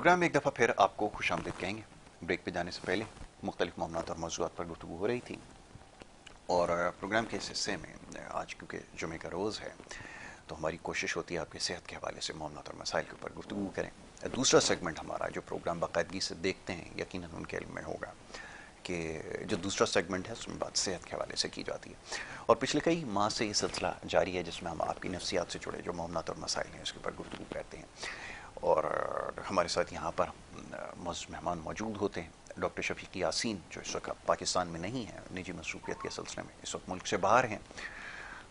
Programme में एक दफ़ा फिर आपको खुशामदीद कहेंगे। ब्रेक पे जाने से पहले मुख्तलिफ मामलात और मौज़ूआत पर गुफ्तगू हो रही थी और प्रोग्राम के इस हिस्से में आज क्योंकि जुमे का रोज़ है तो हमारी कोशिश होती है आपकी सेहत के हवाले से मामलात और मसाइल के ऊपर गुफ्तगू करें। दूसरा सेगमेंट हमारा जो प्रोग्राम बाकायदगी से देखते हैं यकीनन उनके इल्म में होगा कि जो दूसरा सेगमेंट है उसमें बात सेहत के हवाले से की जाती है और पिछले कई माह से ये सिलसिला जारी है जिसमें हम आपकी नफ्सियात से जुड़े जो मामलात और मसाइल हैं उसके ऊपर गुफ्तगू करते हैं। और हमारे साथ यहाँ पर मौजूद मेहमान मौजूद होते हैं डॉक्टर शफीक यासीन जो इस वक्त पाकिस्तान में नहीं है, निजी मसरूफियत के सिलसिले में इस वक्त मुल्क से बाहर हैं,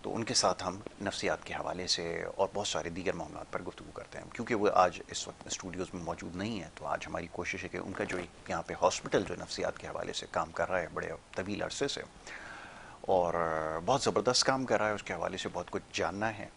तो उनके साथ हम नफ्सियात के हवाले से और बहुत सारे दीगर मामलात पर गुफ्तगू करते हैं। क्योंकि वो आज इस वक्त स्टूडियोज़ में मौजूद नहीं है तो आज हमारी कोशिश है कि उनका जो यहाँ पे हॉस्पिटल जो नफ्सियात के हवाले से काम कर रहा है बड़े तवील अरसे से और बहुत ज़बरदस्त काम कर रहा है, उसके हवाले से बहुत कुछ जानना है।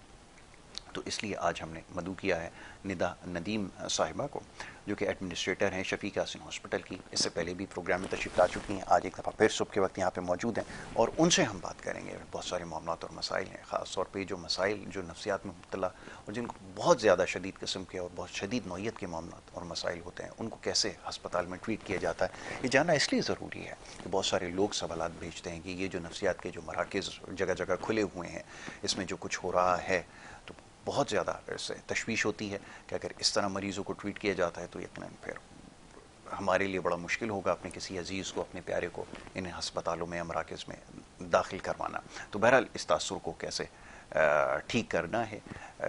तो इसलिए आज हमने मदऊ किया है निदा नदीम साहिबा को जो कि एडमिनिस्ट्रेटर हैं शफीक यासीन हॉस्पिटल की। इससे पहले भी प्रोग्राम में तशरीफ़ ला चुकी हैं, आज एक दफ़ा फिर सुबह के वक्त यहाँ पे मौजूद हैं और उनसे हम बात करेंगे। बहुत सारे मामलात और मसाइल हैं, ख़ास तौर पे जो मसाइल जो नफ्सियात में मुब्तला और जिनको बहुत ज़्यादा शदीद किस्म के और बहुत शदीद नौइयत के मामलात और मसाइल होते हैं उनको कैसे हस्पताल में ट्रीट किया जाता है ये जानना इसलिए ज़रूरी है कि बहुत सारे लोग सवालात भेजते हैं कि ये जो नफ्सियात के जो मराकज़ जगह जगह खुले हुए हैं इसमें जो कुछ हो रहा है तो बहुत ज़्यादा इससे तशवीश होती है कि अगर इस तरह मरीज़ों को ट्रीट किया जाता है तो यकीनन फिर हमारे लिए बड़ा मुश्किल होगा अपने किसी अजीज़ को अपने प्यारे को इन हस्पतालों में मराकज़ में दाखिल करवाना। तो बहरहाल इस तासुर को कैसे ठीक करना है,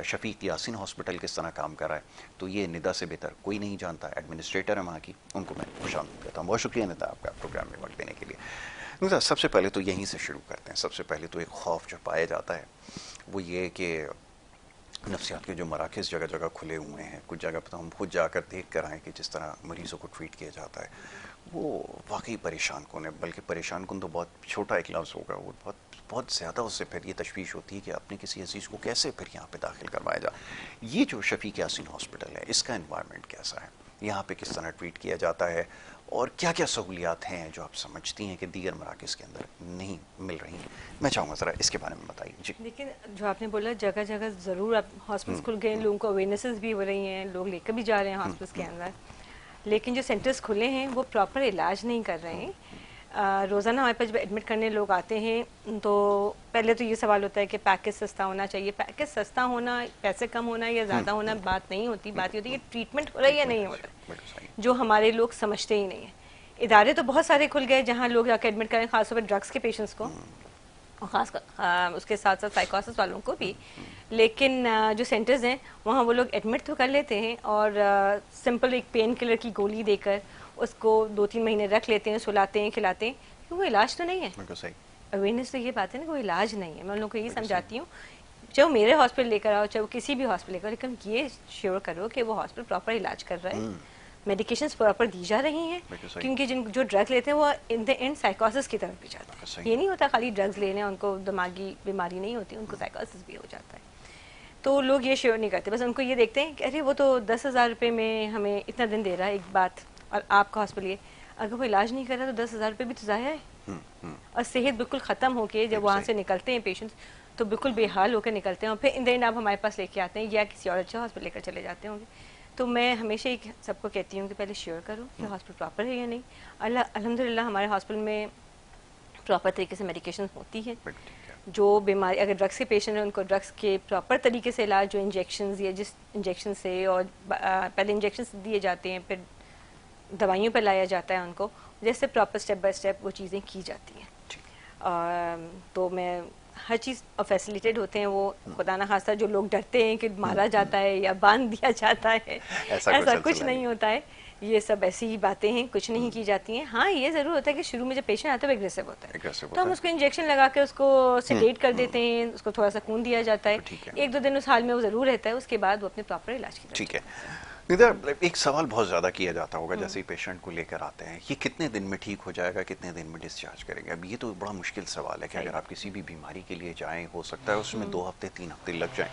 शफीक यासीन हॉस्पिटल किस तरह काम कर रहा है तो ये निदा से बेहतर कोई नहीं जानता। एडमिनिस्ट्रेटर है वहाँ की, उनको मैं खुशामदीद कहता हूँ। बहुत शुक्रिया निदा आपका प्रोग्राम में वक्त देने के लिए। निदा सबसे पहले तो यहीं से शुरू करते हैं। सबसे पहले तो एक खौफ जो पाया जाता है वो ये कि नफ्सियात के जो मराकज़ जगह जगह खुले हुए हैं, कुछ जगह पर तो हम खुद जाकर देख कर आएँ कि जिस तरह मरीज़ों को ट्रीट किया जाता है वो वाकई परेशान कौन है, बल्कि परेशान कौन तो बहुत छोटा एक लफ्ज़ होगा, वो बहुत बहुत ज़्यादा उससे फिर ये तशवीश होती है कि अपने किसी अजीज़ को कैसे फिर यहाँ पे दाखिल करवाया जाए। ये जो शफीक यासीन हॉस्पिटल है इसका एनवायरनमेंट कैसा है, यहाँ पे किस तरह ट्रीट किया जाता है और क्या क्या सहूलियात हैं जो आप समझती हैं कि दीगर मराकज़ के अंदर नहीं मिल रही हैं, मैं चाहूँगा ज़रा इसके बारे में बताइए। जी लेकिन जो आपने बोला जगह जगह ज़रूर अब हॉस्पिटल्स खुल गए, लोगों को अवेयरनेसेस भी हो रही हैं, लोग लेकर भी जा रहे हैं हॉस्पिटल्स के अंदर, लेकिन जो सेंटर्स खुले हैं वो प्रॉपर इलाज नहीं कर रहे हैं। रोज़ाना हमारे पास जब एडमिट करने लोग आते हैं तो पहले तो ये सवाल होता है कि पैकेज सस्ता होना चाहिए। पैकेज सस्ता होना, पैसे कम होना या ज़्यादा होना बात नहीं होती, बात ये होती है कि ट्रीटमेंट हो रहा है या नहीं हो रहा है, जो हमारे लोग समझते ही नहीं है। इदारे तो बहुत सारे खुल गए जहाँ लोग जाकर एडमिट करें, खासतौर पर ड्रग्स के पेशेंट्स को और ख़ास उसके साथ साथ साइकोसिस वालों को भी, लेकिन जो सेंटर्स हैं वहाँ वो लोग एडमिट तो कर लेते हैं और सिंपल एक पेन किलर की गोली देकर उसको 2-3 महीने रख लेते हैं, सुलाते हैं, खिलाते हैं, क्योंकि वो इलाज तो नहीं है। अवेयरनेस तो ये बात है ना, कोई इलाज नहीं है। मैं उन लोगों को ये समझाती हूँ, चाहे मेरे हॉस्पिटल लेकर आओ चाहे किसी भी हॉस्पिटल लेकर, लेकिन ये श्योर करो कि वो हॉस्पिटल प्रॉपर इलाज कर रहा है, मेडिकेशंस प्रॉपर दी जा रही हैं, क्योंकि जो ड्रग लेते हैं वो इन द एंड साइकोसिस की तरफ भी जाता है। ये नहीं होता खाली ड्रग्स लेने उनको दिमागी बीमारी नहीं होती, उनको साइकोसिस भी हो जाता है। तो लोग ये श्योर नहीं करते, बस उनको ये देखते हैं कि अरे वो तो 10,000 रुपये में हमें इतना दिन दे रहा है एक बात, और आपका हॉस्पिटल ये अगर वो इलाज नहीं कर रहा तो 10,000 रुपये भी तो ज़ाया है। और सेहत बिल्कुल ख़त्म होके जब वहाँ से निकलते हैं पेशेंट्स तो बिल्कुल बेहाल होकर निकलते हैं और फिर इन द एंड आप हमारे पास लेके आते हैं या किसी और अच्छा हॉस्पिटल लेकर चले जाते होंगे। तो मैं हमेशा ही सबको कहती हूँ कि पहले श्योर करो कि हॉस्पिटल प्रॉपर है या नहीं। अल्हम्दुलिल्लाह हमारे हॉस्पिटल में प्रॉपर तरीके से मेडिकेशन होती है। जो बीमारी अगर ड्रग्स के पेशेंट हैं उनको ड्रग्स के प्रॉपर तरीके से इलाज, जो इंजेक्शंस या जिस इंजेक्शन से और पहले इंजेक्शंस दिए जाते हैं फिर दवाइयों पर लाया जाता है उनको, जैसे प्रॉपर स्टेप बाय स्टेप वो चीज़ें की जाती हैं। तो मैं हर चीज़ फैसिलिटेड होते हैं। वो खुदा ना खास्ता जो लोग डरते हैं कि मारा जाता है या बांध दिया जाता है, ऐसा कुछ नहीं होता है। ये सब ऐसी ही बातें हैं, कुछ नहीं की जाती हैं। हाँ ये ज़रूर होता है कि शुरू में जब पेशेंट आता है वो एग्रेसिव होता है, तो हम उसको इंजेक्शन लगा के उसको सेडेट कर देते हैं, उसको थोड़ा सा खून दिया जाता है, 1-2 दिन उस हाल में वो ज़रूर रहता है, उसके बाद वो अपने प्रॉपर इलाज की। ठीक है निदा, एक सवाल बहुत ज़्यादा किया जाता होगा जैसे ही पेशेंट को लेकर आते हैं, ये कितने दिन में ठीक हो जाएगा, कितने दिन में डिस्चार्ज करेंगे? अब ये तो बड़ा मुश्किल सवाल है कि अगर आप किसी भी बीमारी के लिए जाएं हो सकता है उसमें 2 हफ्ते 3 हफ्ते लग जाएं।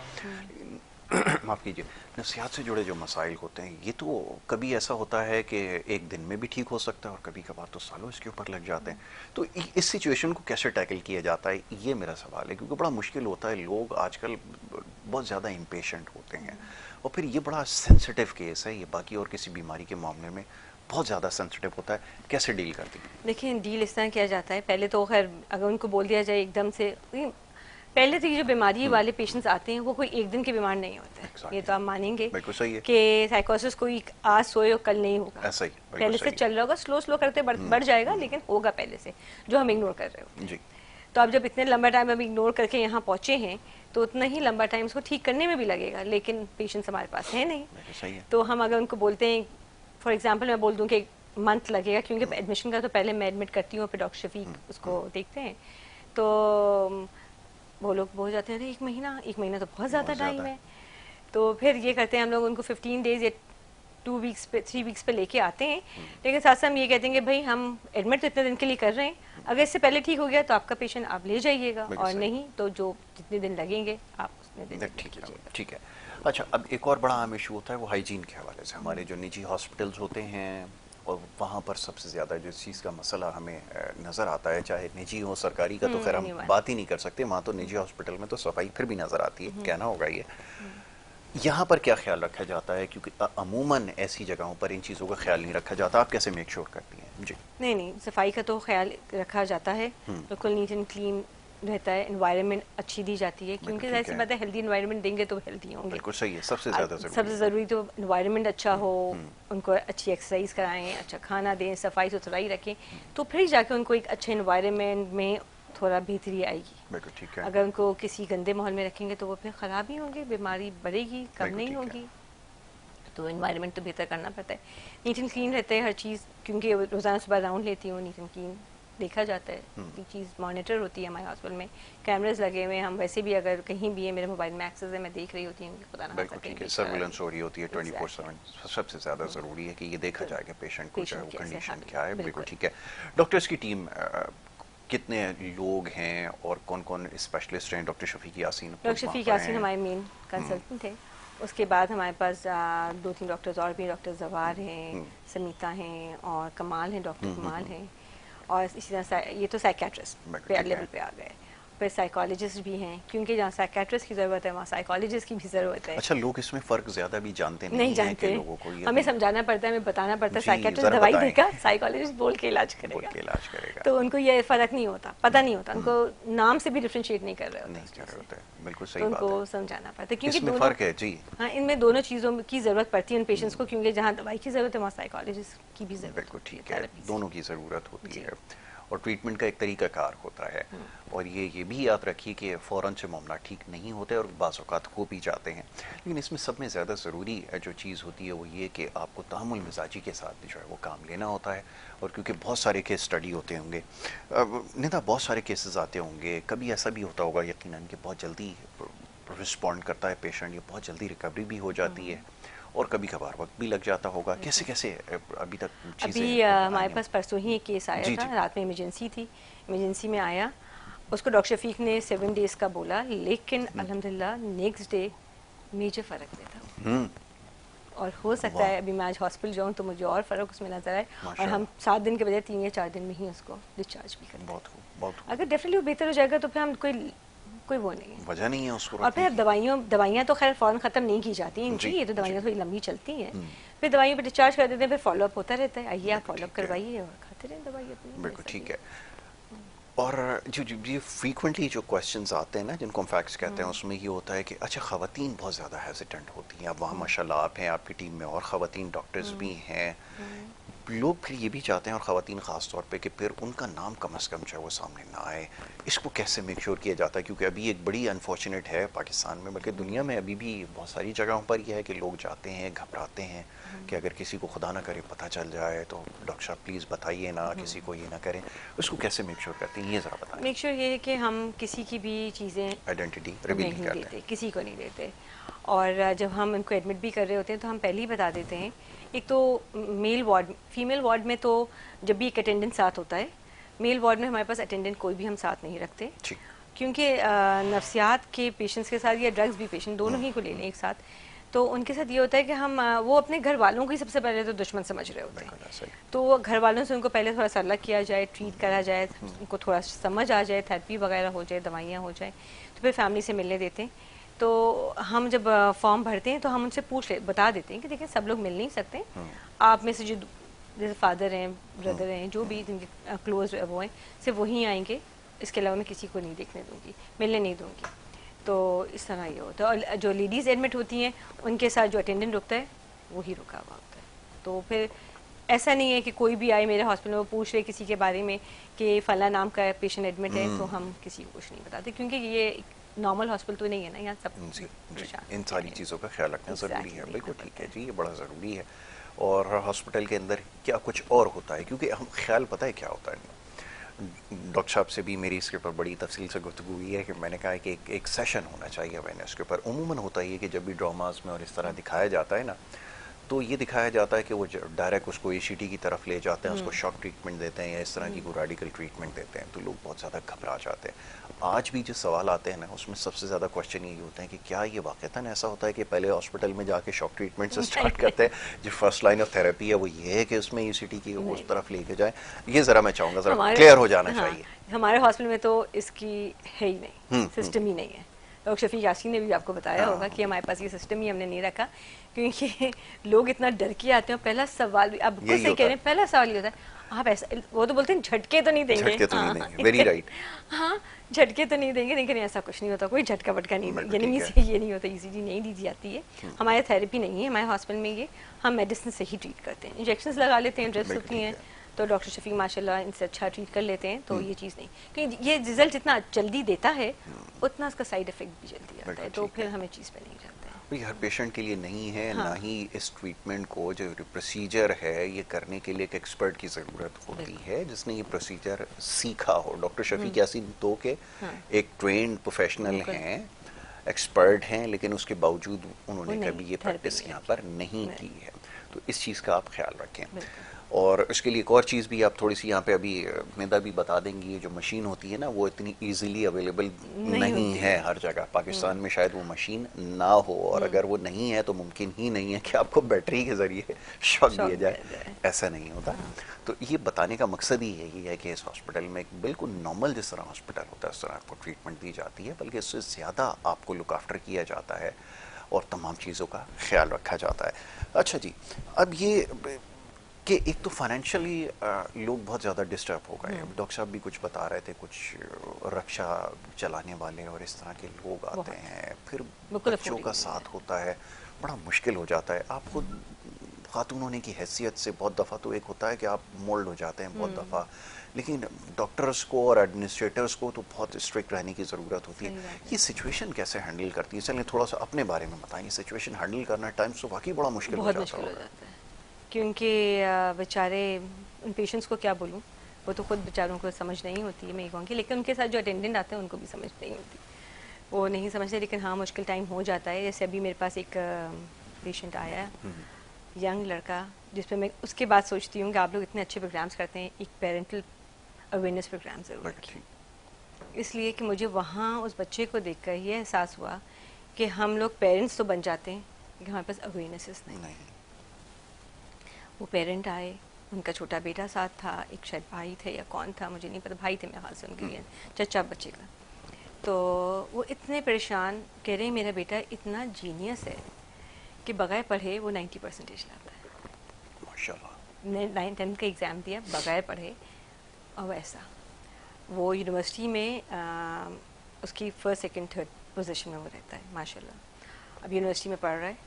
माफ़ कीजिए, नफ्सियात से जुड़े जो मसाइल होते हैं ये तो कभी ऐसा होता है कि एक दिन में भी ठीक हो सकता है और कभी कभार तो सालों इसके ऊपर लग जाते हैं। तो इस सिचुएशन को कैसे टैकल किया जाता है, ये मेरा सवाल है, क्योंकि बड़ा मुश्किल होता है। लोग आजकल बहुत ज़्यादा इम्पेशेंट होते हैं और फिर ये बड़ा सेंसिटिव केस है, ये बाकी और किसी बीमारी के मामले में बहुत ज़्यादा सेंसिटिव होता है। कैसे डील करती हैं? देखिए, डील इस तरह किया जाता है, पहले तो खैर अगर उनको बोल दिया जाए एकदम से, पहले तो ये जो बीमारी वाले पेशेंट्स आते हैं वो कोई एक दिन के बीमार नहीं होते हैं। Exactly. ये तो आप मानेंगे बिल्कुल सही है कि साइकोसिस कोई आज सोए और कल नहीं होगा, ऐसा ही, बिल्कुल पहले से सही है। चल रहा होगा, स्लो स्लो करते बढ़ जाएगा, लेकिन होगा पहले से, जो हम इग्नोर कर रहे हो। जी तो अब जब इतने लंबा टाइम हम इग्नोर करके यहाँ पहुंचे हैं तो उतना ही लंबा टाइम उसको ठीक करने में भी लगेगा, लेकिन पेशेंट्स हमारे पास है नहीं। बिल्कुल सही है। तो हम अगर उनको बोलते हैं, फॉर एग्जांपल मैं बोल दूं कि मंथ लगेगा, क्योंकि एडमिशन का तो पहले मैं एडमिट करती हूँ, फिर डॉक्टर शफीक उसको देखते हैं, तो वो लोग बोल जाते हैं अरे एक महीना तो बहुत ज़्यादा टाइम है। तो फिर ये करते हैं हम लोग उनको 15 डेज या 2 वीक्स पे 3 वीक्स पे लेके आते हैं, लेकिन साथ साथ हम ये कहते हैं कि भाई हम एडमिट तो इतने दिन के लिए कर रहे हैं, अगर इससे पहले ठीक हो गया तो आपका पेशेंट आप ले जाइएगा, और नहीं तो जो जितने दिन लगेंगे आप उतने दिन कीजिएगा। ठीक है। अच्छा, अब एक और बड़ा आम इशू होता है वो हाइजीन के हवाले से। हमारे जो निजी हॉस्पिटल्स होते हैं और वहाँ पर सबसे ज़्यादा जिस चीज़ का मसला हमें नज़र आता है, चाहे निजी हो सरकारी का तो खैर हम बात ही नहीं कर सकते, वहाँ तो निजी हॉस्पिटल में तो सफाई फिर भी नज़र आती है, कहना होगा ये। यहाँ पर क्या ख्याल रखा जाता है, क्योंकि अमूमन ऐसी जगहों पर इन चीज़ों का ख्याल नहीं रखा जाता, आप कैसे मेक श्योर करती हैं? जी नहीं, सफाई का तो ख्याल रखा जाता है, बिल्कुल नीट एंड क्लीन रहता है, एनवायरनमेंट अच्छी दी जाती है, क्योंकि ऐसी बात है हेल्दी एनवायरनमेंट देंगे तो हेल्दी होंगे। बिल्कुल सही है, सबसे ज़रूरी तो एनवायरनमेंट अच्छा हो, उनको अच्छी एक्सरसाइज कराएं, अच्छा खाना दें, सफाई सुथराई रखें, तो फिर जाके उनको एक अच्छे एनवायरनमेंट में थोड़ा बेहतरी आएगी। बिल्कुल ठीक है। अगर उनको किसी गंदे माहौल में रखेंगे तो वो फिर ख़राब ही होंगे, बीमारी बढ़ेगी, कम नहीं होगी। तो एनवायरनमेंट तो बेहतर करना पड़ता है, नीट एंड क्लीन रहता है हर चीज़, क्योंकि रोज़ाना सुबह राउंड लेती हूँ, नीट एंड क्लीन देखा जाता है, ये चीज़ मॉनिटर होती है हमारे हॉस्पिटल में, कैमरास लगे हुए हैं, हम वैसे भी अगर कहीं भी है, मेरे मोबाइल में एक्सेस है, मैं देख रही होती हूँ, खुदा ना बिल्कुल ठीक है, सर्विलेंस हो रही होती है 24/7। सबसे ज़्यादा ज़रूरी है कि ये देखा जाए कि पेशेंट को जो कंडीशन क्या है। बिल्कुल ठीक है। डॉक्टर्स की टीम कितने लोग हैं और कौन कौन स्पेशलिस्ट हैं? डॉक्टर शफीक यासीन हमारे मेन कंसल्टेंट थे, उसके बाद हमारे पास 2-3 डॉक्टर्स और भी, डॉक्टर जवार हैं, समीता हैं, और कमाल हैं, डॉक्टर कमाल हैं, और इसी तरह ये तो साइकेट्रिस्ट पे लेवल पे आ गए, फिर साइकोलॉजिस्ट भी हैं, क्योंकि जहाँ साइकेट्रिस्ट की ज़रूरत है वहाँ साइकोलॉजिस्ट की भी ज़रूरत है। अच्छा, लोग इसमें फ़र्क ज़्यादा भी जानते नहीं जानते, लोगों को हमें समझाना पड़ता है, हमें बताना पड़ता है, साइकेट्रिस्ट दवाई देगा, साइकोलॉजिस्ट बोल के इलाज करेगा, तो उनको ये फ़र्क नहीं होता, पता नहीं होता, उनको नाम से भी डिफ्रेंशिएट नहीं कर रहे होते, बिल्कुल सही बात है, उनको समझाना पड़ता है, क्योंकि इसमें फ़र्क है जी। हाँ, इनमें दोनों चीज़ों की ज़रूरत पड़ती है उन पेशेंट्स को, क्योंकि जहाँ दवाई की ज़रूरत है वहाँ साइकोलॉजिस्ट की भी ज़रूरत। बिल्कुल ठीक है, दोनों की ज़रूरत होती है, और ट्रीटमेंट का एक तरीकाकार होता है, और ये भी याद रखिए कि फ़ौरन से मामला ठीक नहीं होता है और बाज़ औक़ात हो भी जाते हैं, लेकिन इसमें सब में ज़्यादा ज़रूरी जो चीज़ होती है वो ये कि आपको तहम्मुल मिजाजी के साथ जो है वो काम लेना होता है, और क्योंकि बहुत सारे केस स्टडी होते होंगे, निदा बहुत सारे केसेस आते होंगे, कभी ऐसा भी होता होगा यकीनन कि बहुत जल्दी रिस्पॉन्ड करता है पेशेंट, या बहुत जल्दी रिकवरी भी हो जाती है, और कभी कभार वक्त भी लग जाता होगा, कैसे कैसे अभी तक चीज़ें? अभी हमारे पास परसों ही एक केस आया था, रात में इमरजेंसी थी, इमरजेंसी में आया, उसको डॉक्टर शफीक ने 7 डेज़ का बोला, लेकिन अल्हम्दुलिल्लाह नेक्स्ट डे मेजर फ़र्क देता, और हो सकता है अभी मैं आज हॉस्पिटल जाऊँ तो मुझे और फ़र्क उसमें नजर आए, और हम 7 दिन के बजाय 3 या 4 दिन में ही उसको डिस्चार्ज भी करें। बहुत अगर डेफिनेटली वो बेहतर हो जाएगा तो फिर हम कोई वो नहीं है, वजह नहीं है उसको, और फिर दवाइयाँ तो खैर फ़ौरन ख़त्म नहीं की जाती हैं इनकी, ये तो दवाइयाँ थोड़ी लंबी चलती हैं, फिर दवाइयों पे डिस्चार्ज कर देते हैं, फिर फॉलोअप होता रहता है, आइए आप फॉलोअप करवाइए और खाते रहें दवाई अपनी। बिल्कुल ठीक है। और जो ये फ्रीक्वेंटली जो क्वेश्चंस आते हैं ना, जिनको हम फैक्ट्स कहते हैं, उसमें ये होता है कि अच्छा ख़वातीन बहुत ज़्यादा हेजिटेंट होती हैं, अब वहाँ माशाल्लाह आप हैं, आपकी टीम में और ख़वातीन डॉक्टर्स भी हैं, लोग फिर ये भी चाहते हैं, और ख़वातीन ख़ास तौर पे, कि फिर उनका नाम कम से कम जो है वो सामने ना आए, इसको कैसे मेक श्योर किया जाता है? क्योंकि अभी एक बड़ी अनफॉर्चुनेट है पाकिस्तान में, बल्कि दुनिया में अभी भी बहुत सारी जगहों पर यह है कि लोग जाते हैं, घबराते हैं कि अगर किसी को खुदा ना करे पता चल जाए तो डॉक्टर साहब प्लीज़ बताइए ना, किसी को ये ना करें, उसको कैसे मेक श्योर करते हैं, ये ज़रा बताएं। मेक श्योर ये है कि हम किसी की भी चीज़ें आइडेंटिटी रिवील नहीं करते, किसी को नहीं देते, और जब हम उनको एडमिट भी कर रहे होते हैं तो हम पहले ही बता देते हैं, एक तो मेल वार्ड, फीमेल वार्ड में तो जब भी एक अटेंडेंट साथ होता है, मेल वार्ड में हमारे पास अटेंडेंट कोई भी हम साथ नहीं रखते, क्योंकि नफ्सियात के पेशेंट्स के साथ या ड्रग्स भी पेशेंट दोनों ही को ले लें एक साथ, तो उनके साथ ये होता है कि हम वो अपने घर वालों को ही सबसे पहले तो दुश्मन समझ रहे होते हैं। तो घर वालों से उनको पहले थोड़ा सा अलग किया जाए, ट्रीट करा जाए, उनको थोड़ा समझ आ जाए, थेरेपी वगैरह हो जाए, दवाइयाँ हो जाए, तो फिर फैमिली से मिलने देते हैं। तो हम जब फॉर्म भरते हैं तो हम उनसे बता देते हैं कि देखिए सब लोग मिल नहीं सकते, आप में से जो जैसे फादर हैं, ब्रदर हैं, जो भी जिनके क्लोज वो हैं, सिर्फ वही आएंगे, इसके अलावा मैं किसी को नहीं देखने दूंगी, मिलने नहीं दूंगी। तो इस तरह ये होता है। और जो लेडीज़ एडमिट होती हैं उनके साथ जो अटेंडेंट रुकता है वही रुका हुआ होता है। तो फिर ऐसा नहीं है कि कोई भी आए मेरे हॉस्पिटल में वो पूछ रहे किसी के बारे में कि फला नाम का पेशेंट एडमिट है, तो हम किसी को कुछ नहीं बताते, क्योंकि ये नॉर्मल हॉस्पिटल तो नहीं है ना, यहाँ सब इन सारी चीज़ों का ख्याल रखना ज़रूरी है। बिल्कुल ठीक है जी, ये बड़ा ज़रूरी है। और हॉस्पिटल के अंदर क्या कुछ और होता है, क्योंकि हम ख्याल पता है क्या होता है, डॉक्टर साहब से भी मेरी इसके ऊपर बड़ी तफसील से गुफ्तगू हुई है कि मैंने कहा कि एक सेशन होना चाहिए अवेयरनेस के ऊपर। उमूमन होता ही है कि जब भी ड्रामास में और इस तरह दिखाया जाता है ना, तो ये दिखाया जाता है कि वो डायरेक्ट उसको एसीटी की तरफ ले जाते हैं, उसको शॉक ट्रीटमेंट देते हैं या इस तरह की कोई रेडिकल ट्रीटमेंट देते हैं, तो लोग बहुत ज़्यादा घबरा जाते हैं। आज भी जो सवाल आते हैं ना, उसमें सबसे ज़्यादा क्वेश्चन यही होते हैं कि क्या ये वाक़तन ऐसा होता है कि पहले हॉस्पिटल में जाके शॉक ट्रीटमेंट से स्टार्ट करते हैं, जो फर्स्ट लाइन ऑफ थेरेपी है वो ये है कि उसमें ईसीटी की उस तरफ लेके जाए। ये ज़रा मैं चाहूँगा ज़रा क्लियर हो जाना चाहिए। हमारे हॉस्पिटल में तो इसकी है ही नहीं, सिस्टम ही नहीं है। डॉक्टर शफीक यासीन ने भी आपको बताया होगा कि हमारे पास ये सिस्टम ही हमने नहीं रखा, क्योंकि लोग इतना डर के आते हैं। पहला सवाल भी अब सही कह रहे हैं, पहला सवाल ये होता है आप ऐसा, वो तो बोलते हैं झटके तो नहीं देंगे, झटके तो नहीं देंगे, वेरी राइट। हाँ, झटके तो नहीं देंगे, लेकिन ऐसा कुछ नहीं होता, कोई झटका वटका नहीं देंगे, यानी ये नहीं होता, ईसीजी नहीं दी जाती है। हमारे थेरेपी नहीं है हमारे हॉस्पिटल में, ये हम मेडिसिन से ही ट्रीट करते हैं, इंजेक्शन लगा लेते हैं, ड्रिप्स होती हैं, तो डॉक्टर शफीक माशाल्लाह इनसे अच्छा ट्रीट कर लेते हैं। तो ये चीज़ नहीं, क्योंकि ये रिजल्ट जितना जल्दी देता है उतना उसका साइड इफेक्ट भी जल्दी आता है, तो फिर हमें चीज़ पे नहीं जाता है। भाई हर पेशेंट के लिए नहीं है, ना ही इस ट्रीटमेंट को जो प्रोसीजर है ये करने के लिए एक एक्सपर्ट की ज़रूरत होती है जिसने ये प्रोसीजर सीखा हो। डॉक्टर शफीक यासीन तो के एक ट्रेंड प्रोफेशनल हैं, एक्सपर्ट हैं, लेकिन उसके बावजूद उन्होंने कभी ये प्रैक्टिस यहाँ पर नहीं की है। तो इस चीज़ का आप ख्याल रखें। और इसके लिए एक और चीज़ भी आप थोड़ी सी यहाँ पे अभी मेदा भी बता देंगी, ये जो मशीन होती है ना वो इतनी इजीली अवेलेबल नहीं है हर जगह। पाकिस्तान में शायद वो मशीन ना हो, और अगर वो नहीं है तो मुमकिन ही नहीं है कि आपको बैटरी के ज़रिए शॉक दिया जाए, ऐसा नहीं होता। तो ये बताने का मकसद ही यही है कि इस हॉस्पिटल में बिल्कुल नॉर्मल जिस तरह हॉस्पिटल होता है उस तरह आपको ट्रीटमेंट दी जाती है, बल्कि इससे ज़्यादा आपको लुक आफ्टर किया जाता है और तमाम चीज़ों का ख्याल रखा जाता है। अच्छा जी, अब ये कि एक तो फाइनेंशियली लोग बहुत ज़्यादा डिस्टर्ब हो गए। डॉक्टर साहब भी कुछ बता रहे थे, कुछ रक्षा चलाने वाले और इस तरह के लोग आते हैं, फिर बच्चों का साथ होता है, बड़ा मुश्किल हो जाता है। आप खुद खातून होने की हैसियत से बहुत दफ़ा तो एक होता है कि आप मोल्ड हो जाते हैं बहुत दफ़ा, लेकिन डॉक्टर्स को और एडमिनिस्ट्रेटर्स को तो बहुत स्ट्रिक्ट रहने की ज़रूरत होती है। ये सिचुएशन कैसे हैंडल करती है? चलिए थोड़ा सा अपने बारे में बताइए। सिचुएशन हैंडल करना टाइम्स तो वाकई बड़ा मुश्किल हो जाता है, क्योंकि बेचारे उन पेशेंट्स को क्या बोलूँ, वो तो खुद बेचारों को समझ नहीं होती है, मैं ये कहूँगी, लेकिन उनके साथ जो अटेंडेंट आते हैं उनको भी समझ नहीं होती, वो नहीं समझते। लेकिन हाँ, मुश्किल टाइम हो जाता है। जैसे अभी मेरे पास एक पेशेंट आया है, यंग लड़का, जिस पर मैं उसके बाद सोचती हूँ कि आप लोग इतने अच्छे प्रोग्राम्स करते हैं, एक पेरेंटल अवेयरनेस प्रोग्राम ज़रूर रखें, इसलिए कि मुझे वहाँ उस बच्चे को देखकर ये एहसास हुआ कि हम लोग पेरेंट्स तो बन जाते हैं लेकिन हमारे पास अवेयरनेस नहीं। वो पेरेंट आए, उनका छोटा बेटा साथ था, एक शायद भाई थे या कौन था मुझे नहीं पता, भाई थे मेरे ख्याल से उनके लिए, चचा बच्चे का। तो वो इतने परेशान, कह रहे हैं मेरा बेटा इतना जीनियस है कि बगैर पढ़े वो 90% लाता है, माशाल्लाह। 9th का एग्ज़ाम दिया बगैर पढ़े, और ऐसा वो यूनिवर्सिटी में उसकी फर्स्ट सेकंड थर्ड पोजीशन में वो रहता है माशाल्लाह। अब यूनिवर्सिटी में पढ़ रहा है,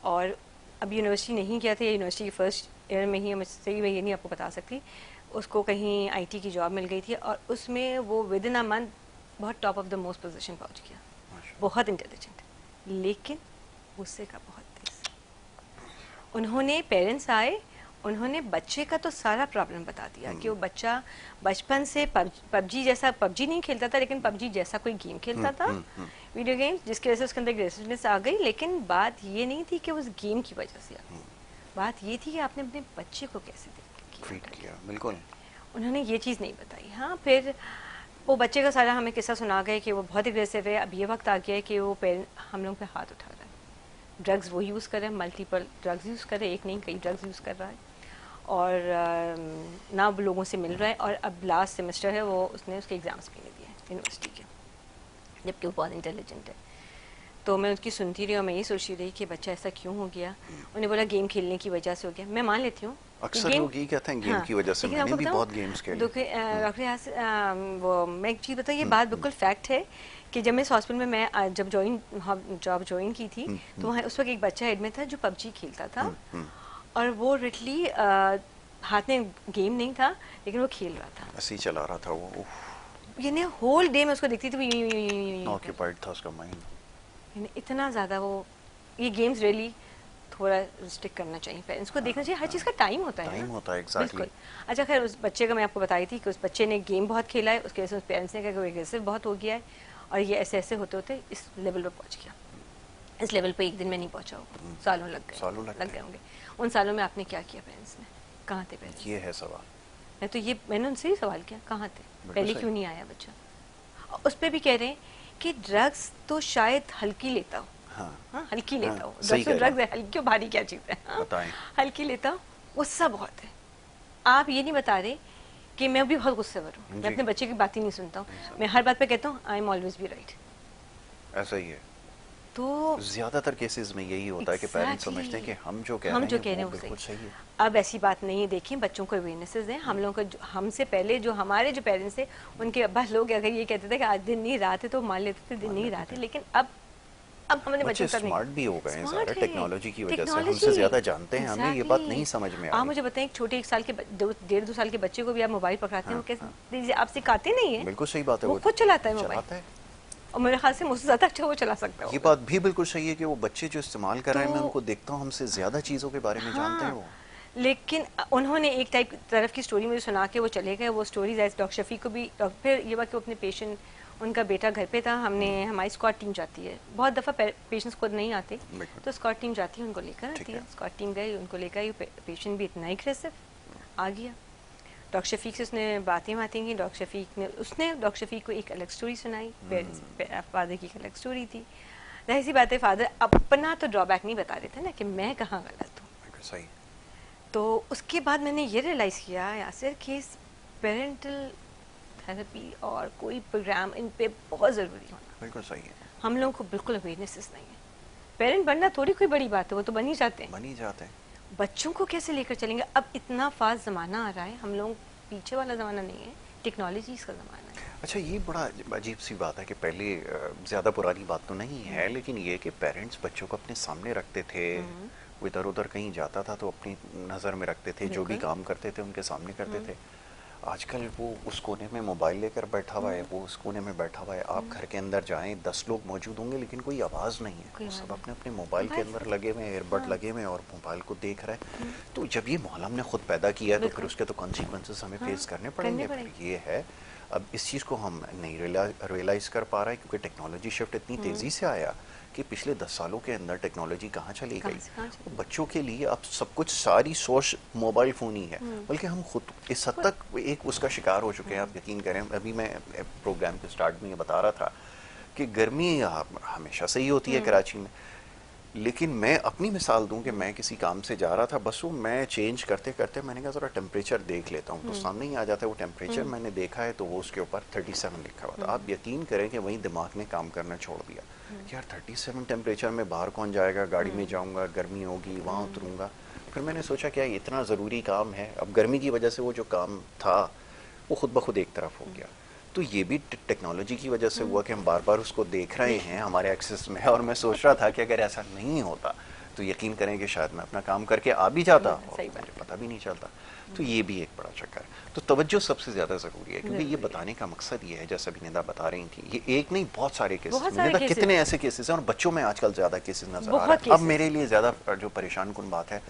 और अब यूनिवर्सिटी नहीं किया था, यूनिवर्सिटी के फर्स्ट ईयर में ही, सही मैं ये नहीं आपको बता सकती, उसको कहीं आईटी की जॉब मिल गई थी, और उसमें वो विद इन अ मंथ बहुत top of the most position पहुंच गया। बहुत इंटेलिजेंट, लेकिन गुस्से का बहुत तेज। उन्होंने पेरेंट्स आए, उन्होंने बच्चे का तो सारा प्रॉब्लम बता दिया कि वो बच्चा बचपन से पबजी जैसा, पबजी नहीं खेलता था लेकिन पबजी जैसा कोई गेम खेलता था, वीडियो गेम, जिसकी वजह से उसके अंदर एग्रेसिवनेस आ गई। लेकिन बात ये नहीं थी कि उस गेम की वजह से आ गई, बात ये थी कि आपने अपने बच्चे को कैसे ट्रीट किया। बिल्कुल, उन्होंने ये चीज़ नहीं बताई। हाँ, फिर वो बच्चे का सारा हमें किस्सा सुना गया कि वो बहुत एग्रेसिव है, अब ये वक्त आ गया है कि वो हम लोग पे हाथ उठा रहा है। ड्रग्स वो यूज़ कर रहे हैं, मल्टीपल ड्रग्स यूज़ कर रहे हैं, एक नहीं कई ड्रग्स यूज़ कर रहा है, और ना वो लोगों से मिल रहा है, और अब लास्ट सेमेस्टर है, वो उसने उसके एग्ज़ाम्स भी नहीं दिए यूनिवर्सिटी के, जबकि वो बहुत इंटेलिजेंट है। तो मैं उसकी सुनती रही और मैं ये सोच रही कि बच्चा ऐसा क्यों हो गया। उन्होंने बोला गेम खेलने की वजह से हो गया। मैं मान लेती हूँ अक्सर लोग ये कहते हैं गेम की वजह से, मैंने भी बहुत गेम्स खेले। डॉक्टर वो मैं एक चीज़ बताऊँ, ये बात बिल्कुल फैक्ट है कि जब मैं इस हॉस्पिटल में मैं जब जॉब ज्वाइन की थी तो वहाँ उस वक्त एक बच्चा एडमिट था जो पबजी खेलता था, और वो लिटरली हाथ में गेम नहीं था लेकिन वो खेल रहा था, ऐसे ही चला रहा था वो। यानी होल डे में उसको देखती थी, ऑक्यूपाइड था उसका माइंड, इतना ज़्यादा वो। ये गेम्स रियली थोड़ा रिस्ट्रिक्ट करना चाहिए, पेरेंट्स को देखना चाहिए, हर चीज़ का टाइम होता है, टाइम होता है, एग्जैक्टली। अच्छा खैर, उस बच्चे का मैं आपको बताई थी कि उस बच्चे ने गेम बहुत खेला है, उसके वजह से उस पेरेंट्स ने कहा कि वो एग्रेसिव बहुत हो गया है, और ये ऐसे ऐसे होते होते इस लेवल पर पहुंच गया। इस लेवल पे एक दिन में नहीं पहुंचा होगा, सालों लग गए होंगे। उन सालों में आपने क्या किया पेरेंट्स ने, कहाँ थे पेरेंट्स? ये है सवाल। मैंने उनसे ही सवाल किया, कहाँ थे पहले, क्यों नहीं आया बच्चा? उस पर भी कह रहे हैं कि ड्रग्स तो शायद हल्की लेता हो, हाँ, हल्की लेता हो, ड्रग्स है, हल्की भारी क्या चीज़ है, हाँ? हल्की लेता हो, गुस्सा बहुत है। आप ये नहीं बता रहे कि मैं भी बहुत गुस्सेवर हूँ, मैं अपने बच्चे की बात ही नहीं सुनता हूँ, मैं हर बात पे कहता हूँ I am always be right. ऐसा ही है। तो ज्यादातर केसेस में यही होता है कि पेरेंट्स समझते हैं कि हम जो कह रहे हैं वो बिल्कुल सही है। अब ऐसी बात नहीं है, देखिए बच्चों को अवेयरनेसेस हैं, हम लोगों को, हमसे पहले जो हमारे जो पेरेंट्स थे उनके अब्बा लोग अगर ये कहते थे कि आज दिन नहीं रात है तो मान लेते थे दिन नहीं रात है, लेकिन अब हमारे बच्चे स्मार्ट भी हो गए हैं, सारे टेक्नोलॉजी की वजह से हमसे ज्यादा जानते हैं, हमें ये बात नहीं समझ में आ रही। आप मुझे बताएं, एक छोटे 1 साल के 1.5-2 साल के बच्चे को भी आप मोबाइल पकड़ाते हैं, वो कैसे आप सिखाते नहीं है? बिल्कुल सही बात है, वो खुद चलाता है मोबाइल, और मेरे ख्याल से मुझसे ज्यादा अच्छा वो चला सकता है। ये बात भी बिल्कुल सही है कि वो बच्चे जो इस्तेमाल कर रहे हैं, मैं उनको देखता हूँ, हमसे ज्यादा चीजों के बारे में जानते हैं वो। लेकिन उन्होंने एक तरफ की स्टोरी मुझे सुना के वो चले गए। वो स्टोरीज ऐसे डॉक्टर शफीक को भी, फिर ये बात कि वो अपने पेशेंट, उनका बेटा घर पे था, हमारी स्क्वाड टीम जाती है, बहुत दफ़ा पेशेंट्स खुद नहीं आते तो स्क्वाड टीम जाती है, उनको लेकर आती है। स्क्वाड टीम गई, उनको लेकर आई, पेशेंट भी इतना एग्रेसिव आ गया। डॉक्टर शफीक से उसने बातें की, डॉक्टर शफीक को एक अलग स्टोरी सुनाई, फादर की एक अलग स्टोरी थी। जाहिर सी बात है फादर अपना तो ड्रॉबैक नहीं बता रहे थे ना कि मैं कहाँ गलत हूँ। सही। तो उसके बाद मैंने ये रियलाइज़ किया यासिर कि पेरेंटल थेरेपी और कोई प्रोग्राम इन पे बहुत ज़रूरी होना। बिल्कुल सही है। हम लोगों को बिल्कुल अवेयरनेस नहीं है। पेरेंट बनना थोड़ी कोई बड़ी बात है, वो तो बन ही जाते हैं। बच्चों को कैसे लेकर चलेंगे? अब इतना फास्ट ज़माना आ रहा है, हम लोग पीछे वाला ज़माना नहीं है, टेक्नोलॉजीज़ का ज़माना है। अच्छा, ये बड़ा अजीब सी बात है कि पहले ज़्यादा पुरानी बात तो नहीं है, लेकिन ये कि पेरेंट्स बच्चों को अपने सामने रखते थे, वो इधर उधर कहीं जाता था तो अपनी नज़र में रखते थे, जो भी काम करते थे उनके सामने करते थे। आजकल वो उस कोने में मोबाइल लेकर बैठा हुआ है, वो उस कोने में बैठा हुआ है, आप घर के अंदर जाएं 10 लोग मौजूद होंगे लेकिन कोई आवाज़ नहीं है, वो सब अपने अपने मोबाइल के अंदर लगे हुए, एयरबड लगे हुए और मोबाइल को देख रहे हैं। तो जब ये माहौल हमने खुद पैदा किया है तो फिर उसके तो कॉन्सिक्वेंसेस हमें फेस करने पड़ेंगे। ये है, अब इस चीज़ को हम नहीं रियलाइज़ कर पा रहे क्योंकि टेक्नोलॉजी शिफ्ट इतनी तेज़ी से आया कि पिछले 10 सालों के अंदर टेक्नोलॉजी कहाँ चली गई। बच्चों के लिए अब सब कुछ, सारी सोच मोबाइल फ़ोन ही है, बल्कि हम खुद इस हद तक एक उसका शिकार हो चुके हैं। आप यकीन करें, अभी मैं प्रोग्राम के स्टार्ट में ये बता रहा था कि गर्मी हमेशा से ही होती है कराची में, लेकिन मैं अपनी मिसाल दूं कि मैं किसी काम से जा रहा था, बस वो मैं चेंज करते करते मैंने कहा ज़रा टेम्परेचर देख लेता हूँ, तो सामने ही आ जाता है वो टेम्परेचर। मैंने देखा है तो वो उसके ऊपर 37 लिखा हुआ था। आप यकीन करें कि वहीं दिमाग ने काम करना छोड़ दिया कि यार 37 टेम्परेचर में बाहर कौन जाएगा, गाड़ी में जाऊँगा, गर्मी होगी, वहाँ उतरूँगा। फिर मैंने सोचा क्या इतना ज़रूरी काम है? अब गर्मी की वजह से वो जो काम था वो खुद ब खुद एक तरफ हो गया। तो ये भी टेक्नोलॉजी की वजह से हुआ कि हम बार बार उसको देख रहे हैं हमारे एक्सेस में, और मैं सोच रहा था कि अगर ऐसा नहीं होता तो यकीन करें कि शायद मैं अपना काम करके आ भी जाता और मुझे पता भी नहीं चलता। तो ये भी एक बड़ा चक्कर है। तो तवज्जो सबसे ज़्यादा ज़रूरी है, क्योंकि ये बताने का मकसद ये है, जैसे अभी निदा बता रही थी, ये एक नहीं बहुत सारे केसेस, निदा कितने ऐसे केसेस हैं, और बच्चों में आजकल ज़्यादा केसेस नजर आ रहे हैं। अब मेरे लिए ज़्यादा जो परेशान कुन बात है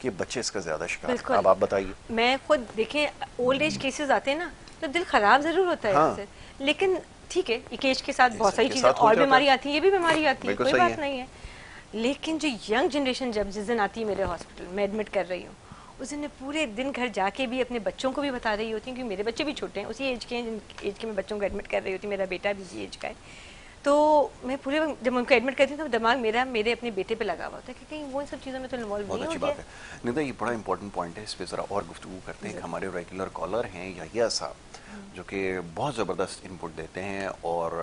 कि बच्चे इसका ज़्यादा शिकार हैं। अब आप बताइए। मैं खुद देखें, ओल्ड एज केसेस आते हैं ना तो दिल खराब ज़रूर होता है, लेकिन ठीक है, एक एज के साथ बहुत सारी चीज़ें और बीमारी आती है, ये भी बीमारी आती है, कोई बात नहीं है। लेकिन जो यंग जनरेशन जब जिस दिन आती है मेरे हॉस्पिटल में एडमिट कर रही हूँ, उस दिन मैं पूरे दिन घर जाके भी अपने बच्चों को भी बता रही होती हूँ, क्योंकि मेरे बच्चे भी छोटे हैं, उसी एज के हैं जिन एज के मैं बच्चों को एडमिट कर रही होती हूँ, मेरा बेटा भी इसी एज का है। तो मैं पूरे वक्त जब उनको एडमिट करती हूँ तो दिमाग मेरा मेरे अपने बेटे पे लगा हुआ होता है कि कहीं वो इन सब चीज़ों में तो इन्वॉल्व बहुत नहीं हो अच्छी गया। बात है निदा, ये बड़ा इंपॉर्टेंट पॉइंट है, इस पे ज़रा और गुफ्तगू करते हैं। कि हमारे रेगुलर कॉलर हैं याहिया साहब, जो कि बहुत ज़बरदस्त इनपुट देते हैं और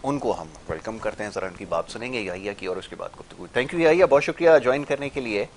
उनको हम वेलकम करते हैं। ज़रा उनकी बात सुनेंगे याहिया की और उसके बाद गुफ्तगू। थैंक यू याहिया, बहुत शुक्रिया ज्वाइन करने के लिए।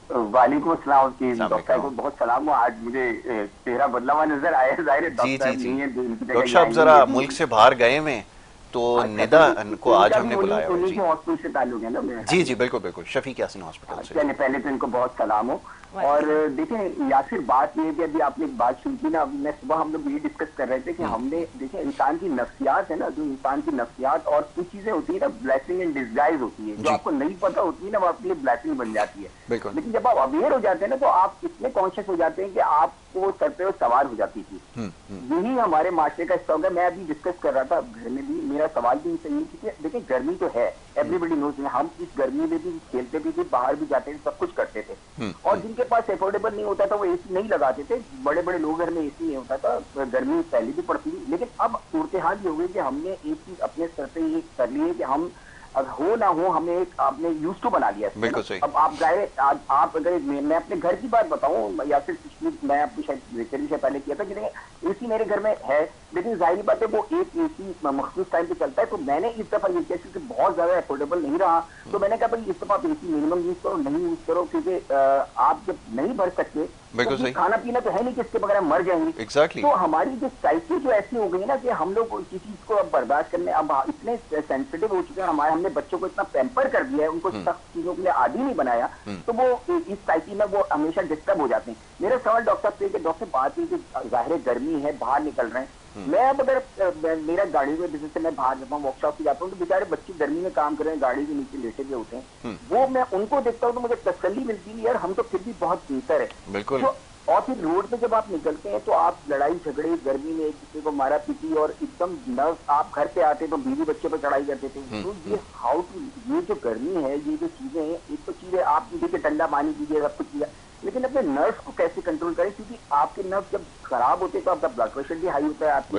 वालेकुम अस्सलाम की अस्सलाम डॉक्टर साहब को वालेकुम। बहुत सलाम हो। आज मुझे चेहरा बदला हुआ नजर आया, जाहिर है जी डॉक्टर जी साहब जी, नहीं है तो इनकी डॉक्टर जगह साहब ये ज़रा आएंगे। मुल्क से बाहर गए हुए हैं, तो अच्छा, निदा तो को आज इनका हमने भी बुलाया हुआ है। उन्हीं जी के हॉस्पिटल से ताल्लुक है ना मेरा? जी जी, बिल्कुल बिल्कुल, शफीक यासीन हॉस्पिटल से। चलिए, पहले तो इनको बहुत सलाम हो। और देखें यासिर, बात ये है कि अभी आपने एक बात सुनी थी ना, मैं सुबह हम लोग ये डिस्कस कर रहे थे कि हमने देखें इंसान की नफ्सियात है ना, जो इंसान की नफ्सियात और कुछ चीजें होती है ना, ब्लेसिंग इन डिस्गाइज होती है, जो आपको नहीं पता होती है ना, वो आपके लिए ब्लेसिंग बन जाती है। बिल्कुल। लेकिन जब आप अवेयर हो जाते हैं ना, तो आप इतने कॉन्शियस हो जाते हैं कि आपको सर पे वो सवार हो जाती थी। यही हमारे माशरे का स्टॉक है। मैं अभी डिस्कस कर रहा था घर में भी, मेरा सवाल भी सही है कि देखिए गर्मी तो है, एवरीबडी नोज, हम इस गर्मी में भी खेलते भी थे, बाहर भी जाते थे, सब कुछ करते थे। और जिनके पास अफोर्डेबल नहीं होता था वो एसी नहीं लगाते थे। बड़े बड़े लोग घर में एसी नहीं होता था, गर्मी पहले भी पड़ती थी। लेकिन अब सूरत हाल ये हो गई कि हमने एक चीज अपने सर पे ये कर ली है कि हम अब हो ना हो हमें एक आपने यूज टू बना लिया। बिल्कुल सही। अब आप जाए, आप अगर मैं अपने घर की बात बताऊं, या फिर पिछली मैं आपको शायद जिक्र से पहले किया था कि एसी मेरे घर में है, लेकिन जाहिर बात है वो एक एसी मखसूस टाइम पे चलता है। तो मैंने इस दफा ये किया क्योंकि बहुत ज्यादा अफोर्डेबल नहीं रहा, तो मैंने कहा भाई इस दफा आप एसी मिनिमम यूज करो, नहीं यूज करो, क्योंकि आप जब नहीं भर सकते बिल्कुल तो सही। खाना पीना तो है नहीं कि इसके बगैर हम मर जाएंगे। एग्जैक्टली। तो हमारी जो साइकिल जो ऐसी हो गई ना कि हम लोग किसी चीज को अब बर्दाश्त करने, अब इतने सेंसिटिव हो चुके हैं, हमने बच्चों को इतना पैम्पर कर दिया है, उनको सख्त चीजों के लिए आदी नहीं बनाया, तो वो इस साइकिल में वो हमेशा डिस्टर्ब हो जाते हैं। मेरा सवाल डॉक्टर से कि डॉक्टर बात है कि जाहिर गर्मी है, बाहर निकल रहे हैं, मैं अब अगर मेरा गाड़ी के बिजनेस से मैं बाहर जाता हूँ, वर्कशॉप से जाता हूँ, तो बेचारे बच्चे गर्मी में काम कर रहे हैं, गाड़ी के नीचे लेटे हुए होते हैं, वो मैं उनको देखता हूँ तो मुझे तसल्ली मिलती है, यार हम तो फिर भी बहुत बेहतर है। बिल्कुल। और फिर रोड पे जब आप निकलते हैं तो आप लड़ाई झगड़े, गर्मी में एक दूसरे को मारा पीटी, और एकदम नर्व, आप घर पे आते तो बीवी बच्चे पर चढ़ाई करते थे। तो ये हाउ टू, ये जो गर्मी है, ये जो चीजें हैं, एक तो चीजें आप देखिए ठंडा पानी पीजिए, सब कुछ किया, लेकिन अपने नर्व्स को कैसे कंट्रोल करें, क्योंकि आपके नर्व जब खराब होते हैं तो आपका ब्लड प्रेशर भी हाई होता है, आपकी